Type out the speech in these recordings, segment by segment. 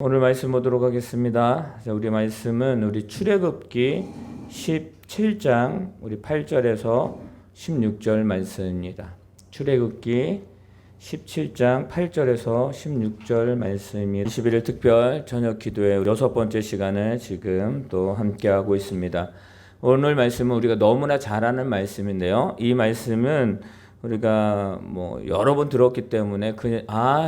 오늘 말씀 보도록 하겠습니다. 우리 말씀은 우리 출애굽기 17장 우리 8절에서 16절 말씀입니다. 출애굽기 17장 8절에서 16절 말씀입니다. 21일 특별 저녁 기도회 여섯 번째 시간을 지금 또 함께하고 있습니다. 오늘 말씀은 우리가 너무나 잘 아는 말씀인데요. 이 말씀은 우리가 여러 번 들었기 때문에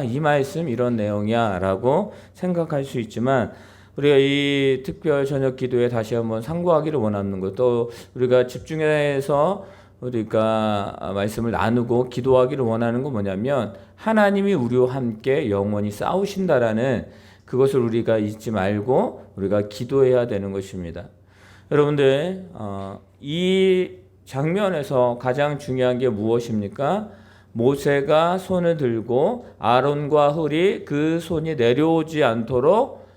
이 말씀 이런 내용이야 라고 생각할 수 있지만, 우리가 이 특별 저녁 기도에 다시 한번 상고하기를 원하는 것, 또 우리가 집중해서 우리가 말씀을 나누고 기도하기를 원하는 건 뭐냐면, 하나님이 우리와 함께 영원히 싸우신다라는 그것을 우리가 잊지 말고 우리가 기도해야 되는 것입니다. 여러분들, 이 장면에서 가장 중요한 게 무엇입니까? 모세가 손을 들고 아론과 훌이 그 손이 내려오지 않도록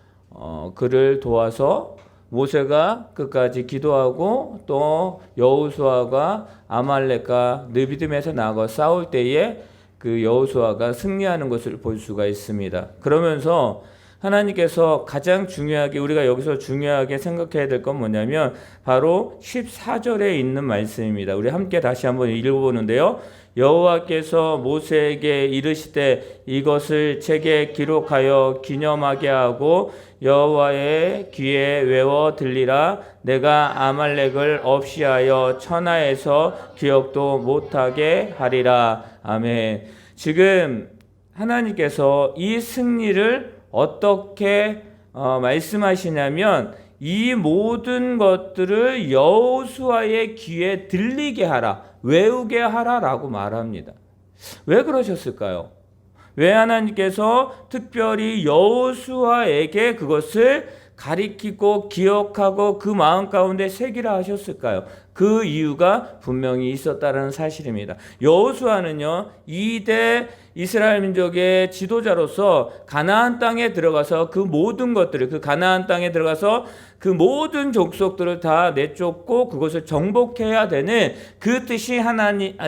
그를 도와서 모세가 끝까지 기도하고, 또 여호수아가 아말렉과 느비딤에서 나가 싸울 때에 그 여호수아가 승리하는 것을 볼 수가 있습니다. 그러면서 하나님께서 가장 중요하게, 우리가 여기서 중요하게 생각해야 될 건 뭐냐면 바로 14절에 있는 말씀입니다. 우리 함께 다시 한번 읽어보는데요. 여호와께서 모세에게 이르시되 이것을 책에 기록하여 기념하게 하고 여호와의 귀에 외워 들리라. 내가 아말렉을 없이하여 천하에서 기억도 못하게 하리라. 아멘. 지금 하나님께서 이 승리를 어떻게 말씀하시냐면, 이 모든 것들을 여호수아의 귀에 들리게 하라, 외우게 하라라고 말합니다. 왜 그러셨을까요? 왜 하나님께서 특별히 여호수아에게 그것을 가리키고 기억하고 그 마음 가운데 새기라 하셨을까요? 그 이유가 분명히 있었다는 사실입니다. 여호수아는요, 2대 이스라엘 민족의 지도자로서 가나안 땅에 들어가서 그 모든 것들을, 그 가나안 땅에 들어가서 그 모든 족속들을 다 내쫓고 그것을 정복해야 되는 그 뜻이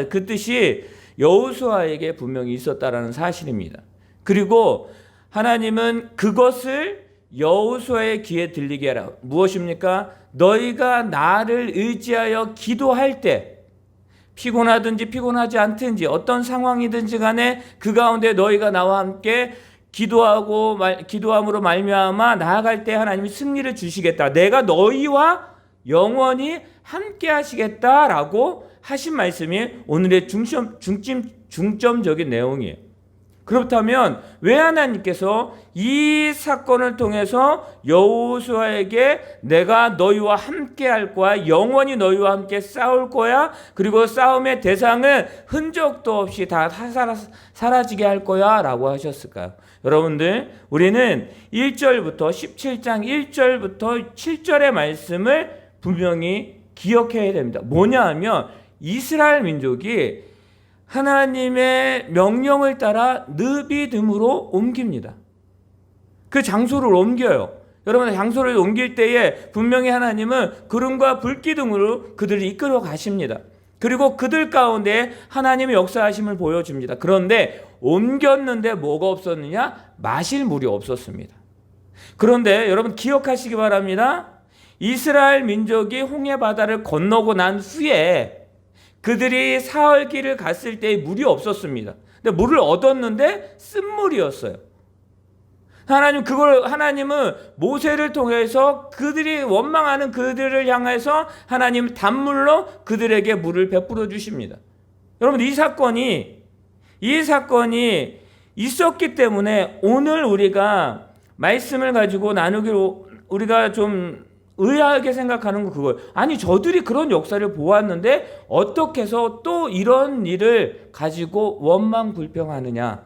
그 뜻이 여호수아에게 분명히 있었다라는 사실입니다. 그리고 하나님은 그것을 여호수아의 귀에 들리게 하라. 무엇입니까? 너희가 나를 의지하여 기도할 때, 피곤하든지 피곤하지 않든지 어떤 상황이든지 간에 그 가운데 너희가 나와 함께 기도함으로 말미암아 나아갈 때 하나님이 승리를 주시겠다. 내가 너희와 영원히 함께 하시겠다라고 하신 말씀이 오늘의 중점적인 내용이에요. 그렇다면 왜 하나님께서 이 사건을 통해서 여호수아에게 내가 너희와 함께 할 거야, 영원히 너희와 함께 싸울 거야, 그리고 싸움의 대상은 흔적도 없이 다 사라지게 할 거야 라고 하셨을까요? 여러분들, 우리는 1절부터 17장 1절부터 7절의 말씀을 분명히 기억해야 됩니다. 뭐냐 하면, 이스라엘 민족이 하나님의 명령을 따라 느비딤으로 옮깁니다. 그 장소를 옮겨요. 여러분, 장소를 옮길 때에 분명히 하나님은 구름과 불기둥으로 그들을 이끌어 가십니다. 그리고 그들 가운데 하나님의 역사하심을 보여줍니다. 그런데 옮겼는데 뭐가 없었느냐? 마실 물이 없었습니다. 그런데 여러분 기억하시기 바랍니다. 이스라엘 민족이 홍해 바다를 건너고 난 후에 그들이 사흘길을 갔을 때 물이 없었습니다. 근데 물을 얻었는데 쓴물이었어요. 하나님은 모세를 통해서 그들이 원망하는 그들을 향해서 하나님 단물로 그들에게 물을 베풀어 주십니다. 여러분, 이 사건이 있었기 때문에 오늘 우리가 말씀을 가지고 나누기로, 우리가 좀 의아하게 생각하는 거 그거예요. 아니, 저들이 그런 역사를 보았는데 어떻게 해서 또 이런 일을 가지고 원망불평하느냐.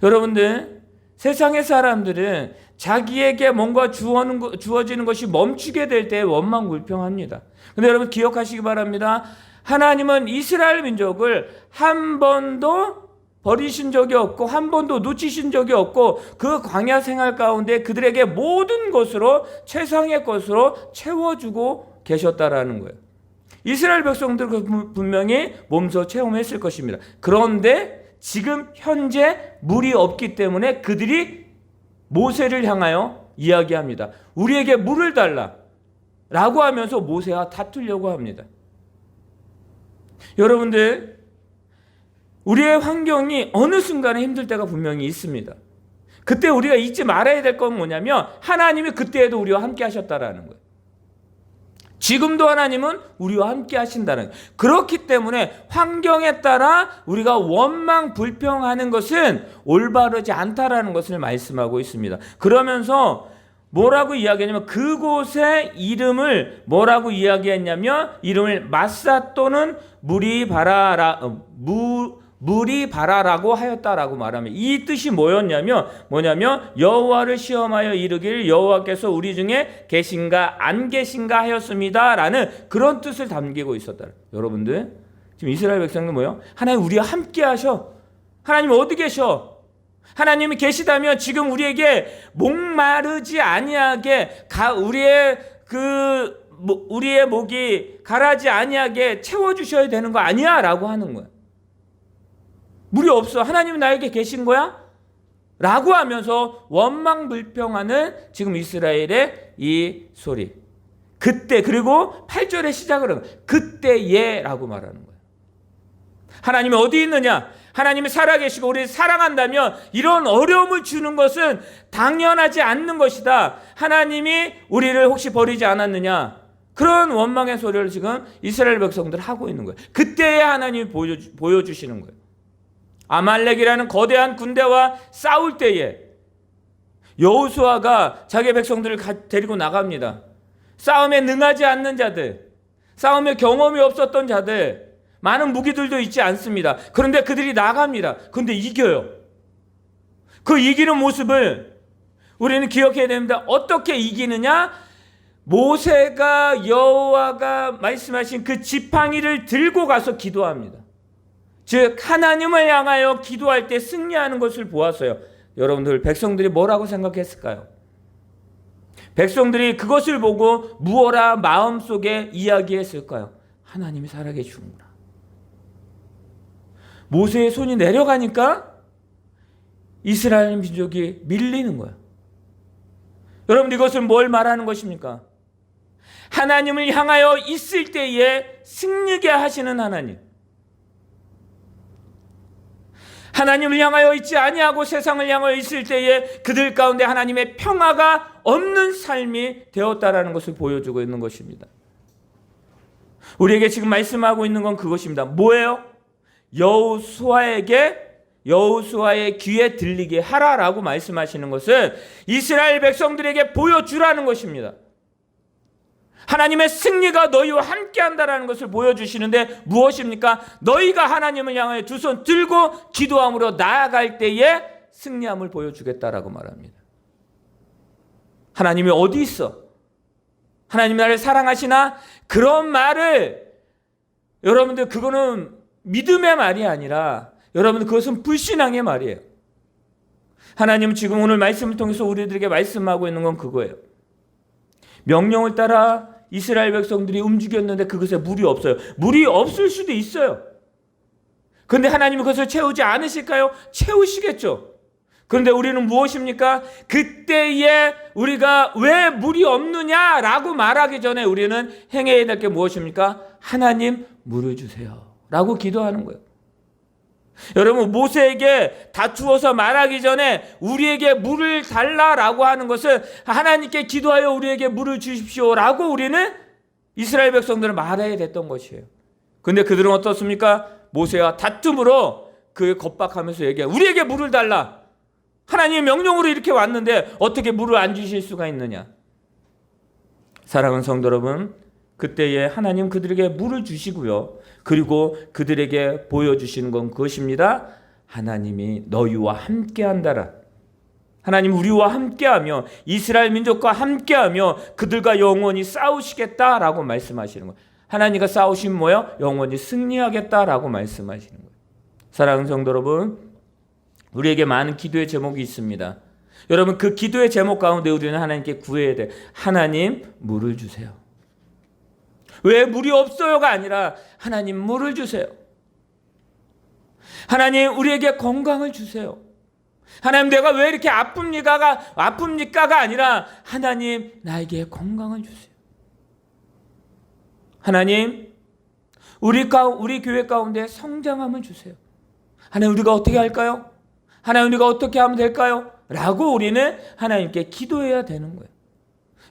여러분들, 세상의 사람들은 자기에게 뭔가 주어지는 것이 멈추게 될 때 원망불평합니다. 근데 여러분 기억하시기 바랍니다. 하나님은 이스라엘 민족을 한 번도 버리신 적이 없고 한 번도 놓치신 적이 없고, 그 광야 생활 가운데 그들에게 모든 것으로, 최상의 것으로 채워주고 계셨다라는 거예요. 이스라엘 백성들 분명히 몸소 체험했을 것입니다. 그런데 지금 현재 물이 없기 때문에 그들이 모세를 향하여 이야기합니다. 우리에게 물을 달라 라고 하면서 모세와 다투려고 합니다. 여러분들, 우리의 환경이 어느 순간에 힘들 때가 분명히 있습니다. 그때 우리가 잊지 말아야 될 건 뭐냐면 하나님이 그때에도 우리와 함께 하셨다라는 거예요. 지금도 하나님은 우리와 함께 하신다는 거예요. 그렇기 때문에 환경에 따라 우리가 원망 불평하는 것은 올바르지 않다라는 것을 말씀하고 있습니다. 그러면서 뭐라고 이야기하냐면 그곳의 이름을 뭐라고 이야기했냐면 이름을 마사 또는 무리바라라고 하였다라고 말합니다. 이 뜻이 뭐냐면 여호와를 시험하여 이르기를 여호와께서 우리 중에 계신가 안 계신가 하였습니다라는 그런 뜻을 담기고 있었다. 여러분들, 지금 이스라엘 백성들 뭐예요? 하나님 우리와 함께 하셔. 하나님 어디 계셔? 하나님이 계시다면 지금 우리에게 목마르지 아니하게 우리의 목이 가라지 아니하게 채워주셔야 되는 거 아니야? 라고 하는 거야. 물이 없어. 하나님은 나에게 계신 거야? 라고 하면서 원망불평하는 지금 이스라엘의 이 소리. 그때, 그리고 8절의 시작을 하는 거야. 그때에 라고 말하는 거야. 하나님이 어디 있느냐? 하나님이 살아계시고 우리를 사랑한다면 이런 어려움을 주는 것은 당연하지 않는 것이다. 하나님이 우리를 혹시 버리지 않았느냐? 그런 원망의 소리를 지금 이스라엘 백성들 하고 있는 거예요. 그때에 하나님이 보여주시는 거예요. 아말렉이라는 거대한 군대와 싸울 때에 여호수아가 자기 백성들을 데리고 나갑니다. 싸움에 능하지 않는 자들, 싸움에 경험이 없었던 자들, 많은 무기들도 있지 않습니다. 그런데 그들이 나갑니다. 그런데 이겨요. 그 이기는 모습을 우리는 기억해야 됩니다. 어떻게 이기느냐? 모세가 여호와가 말씀하신 그 지팡이를 들고 가서 기도합니다. 즉 하나님을 향하여 기도할 때 승리하는 것을 보았어요. 여러분들, 백성들이 뭐라고 생각했을까요? 백성들이 그것을 보고 무엇라 마음속에 이야기했을까요? 하나님이 살아계시구나. 모세의 손이 내려가니까 이스라엘 민족이 밀리는 거예요. 여러분, 이것은 뭘 말하는 것입니까? 하나님을 향하여 있을 때에 승리게 하시는 하나님. 하나님을 향하여 있지 아니하고 세상을 향하여 있을 때에 그들 가운데 하나님의 평화가 없는 삶이 되었다라는 것을 보여주고 있는 것입니다. 우리에게 지금 말씀하고 있는 건 그것입니다. 뭐예요? 여호수아의 귀에 들리게 하라라고 말씀하시는 것은 이스라엘 백성들에게 보여주라는 것입니다. 하나님의 승리가 너희와 함께한다라는 것을 보여주시는데 무엇입니까? 너희가 하나님을 향하여 두 손 들고 기도함으로 나아갈 때에 승리함을 보여주겠다라고 말합니다. 하나님이 어디 있어? 하나님 나를 사랑하시나? 그런 말을 여러분들, 그거는 믿음의 말이 아니라 여러분들 그것은 불신앙의 말이에요. 하나님은 지금 오늘 말씀을 통해서 우리들에게 말씀하고 있는 건 그거예요. 명령을 따라 이스라엘 백성들이 움직였는데 그것에 물이 없어요. 물이 없을 수도 있어요. 그런데 하나님이 그것을 채우지 않으실까요? 채우시겠죠. 그런데 우리는 무엇입니까? 그때에 우리가 왜 물이 없느냐라고 말하기 전에 우리는 행해야 될 게 무엇입니까? 하나님, 물을 주세요 라고 기도하는 거예요. 여러분, 모세에게 다투어서 말하기 전에 우리에게 물을 달라라고 하는 것은 하나님께 기도하여 우리에게 물을 주십시오라고 우리는 이스라엘 백성들은 말해야 됐던 것이에요. 그런데 그들은 어떻습니까? 모세와 다툼으로 그 겁박하면서 얘기해요. 우리에게 물을 달라. 하나님의 명령으로 이렇게 왔는데 어떻게 물을 안 주실 수가 있느냐? 사랑하는 성도 여러분, 그때에 하나님 그들에게 물을 주시고요. 그리고 그들에게 보여주시는 건 그것입니다. 하나님이 너희와 함께한다라. 하나님 우리와 함께하며 이스라엘 민족과 함께하며 그들과 영원히 싸우시겠다라고 말씀하시는 거예요. 하나님과 싸우시면 뭐예요? 영원히 승리하겠다라고 말씀하시는 거예요. 사랑하는 성도 여러분, 우리에게 많은 기도의 제목이 있습니다. 여러분, 그 기도의 제목 가운데 우리는 하나님께 구해야 돼. 하나님, 물을 주세요. 왜 물이 없어요가 아니라 하나님, 물을 주세요. 하나님, 우리에게 건강을 주세요. 하나님 내가 왜 이렇게 아픕니까가 아니라 하나님 나에게 건강을 주세요. 하나님 우리 교회 가운데 성장함을 주세요. 하나님 우리가 어떻게 할까요? 하나님 우리가 어떻게 하면 될까요? 라고 우리는 하나님께 기도해야 되는 거예요.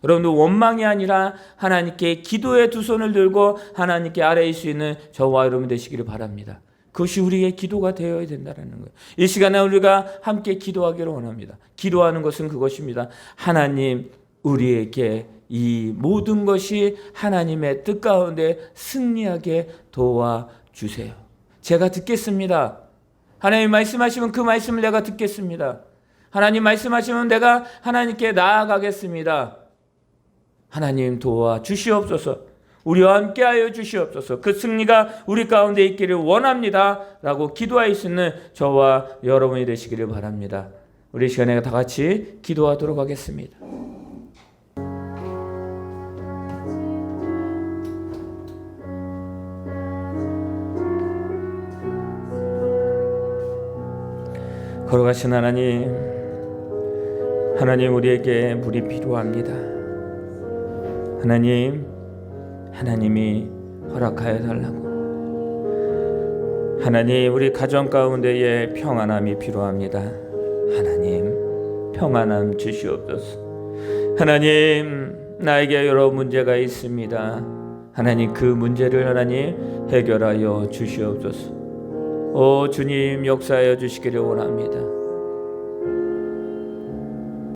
여러분들 원망이 아니라 하나님께 기도의 두 손을 들고 하나님께 아뢰일 수 있는 저와 여러분 되시기를 바랍니다. 그것이 우리의 기도가 되어야 된다는 거예요. 이 시간에 우리가 함께 기도하기를 원합니다. 기도하는 것은 그것입니다. 하나님 우리에게 이 모든 것이 하나님의 뜻 가운데 승리하게 도와주세요. 제가 듣겠습니다. 하나님 말씀하시면 그 말씀을 내가 듣겠습니다. 하나님 말씀하시면 내가 하나님께 나아가겠습니다. 하나님 도와주시옵소서. 우리와 함께하여 주시옵소서. 그 승리가 우리 가운데 있기를 원합니다 라고 기도할 수 있는 저와 여러분이 되시기를 바랍니다. 우리 시간에 다 같이 기도하도록 하겠습니다. 걸어가신 하나님 우리에게 물이 필요합니다. 하나님이 허락하여 달라고. 하나님 우리 가정 가운데에 평안함이 필요합니다. 하나님 평안함 주시옵소서. 하나님 나에게 여러 문제가 있습니다. 하나님 그 문제를 하나님 해결하여 주시옵소서. 오 주님 역사하여 주시기를 원합니다.